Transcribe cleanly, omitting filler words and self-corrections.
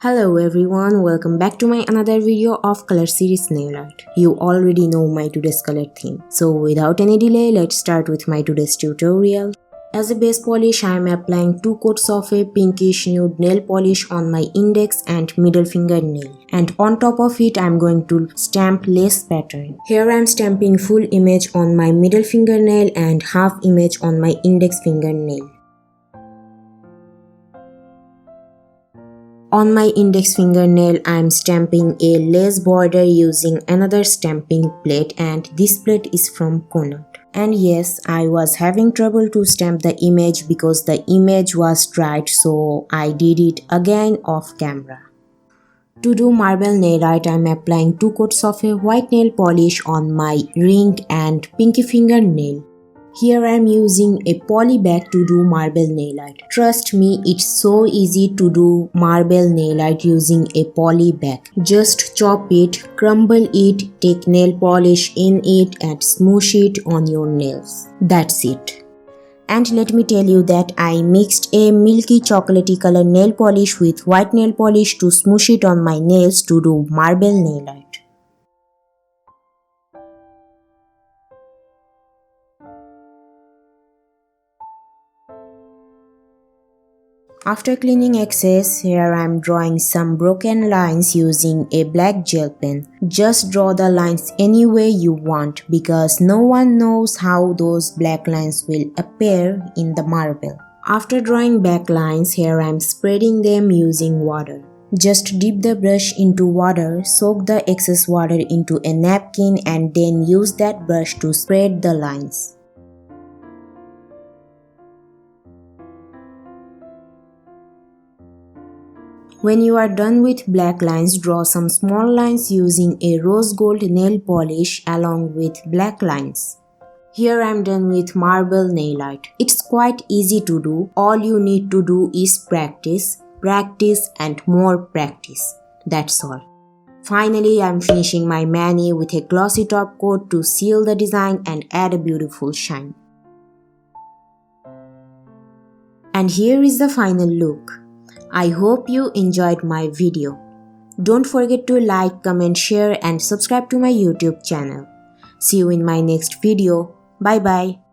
Hello everyone, welcome back to my another video of color series nail art. You already know my today's color theme. So without any delay, let's start with my today's tutorial. As a base polish, I am applying 2 coats of a pinkish nude nail polish on my index and middle finger nail. And on top of it, I am going to stamp lace pattern. Here I am stamping full image on my middle fingernail and half image on my index fingernail. On my index fingernail, I am stamping a lace border using another stamping plate, and this plate is from Konad. And yes, I was having trouble to stamp the image because the image was dried, so I did it again off camera. To do marble nail art, I am applying 2 coats of a white nail polish on my ring and pinky fingernail. Here I am using a poly bag to do marble nail art. Trust me, it's so easy to do marble nail art using a poly bag. Just chop it, crumble it, take nail polish in it and smoosh it on your nails. That's it. And let me tell you that I mixed a milky chocolatey color nail polish with white nail polish to smoosh it on my nails to do marble nail art. After cleaning excess, here I am drawing some broken lines using a black gel pen. Just draw the lines any way you want because no one knows how those black lines will appear in the marble. After drawing back lines, here I am spreading them using water. Just dip the brush into water, soak the excess water into a napkin and then use that brush to spread the lines. When you are done with black lines, draw some small lines using a rose gold nail polish along with black lines. Here I am done with marble nail art. It's quite easy to do. All you need to do is practice, practice and more practice. That's all. Finally, I am finishing my mani with a glossy top coat to seal the design and add a beautiful shine. And here is the final look. I hope you enjoyed my video. Don't forget to like, comment, share and subscribe to my YouTube channel. See you in my next video. Bye bye.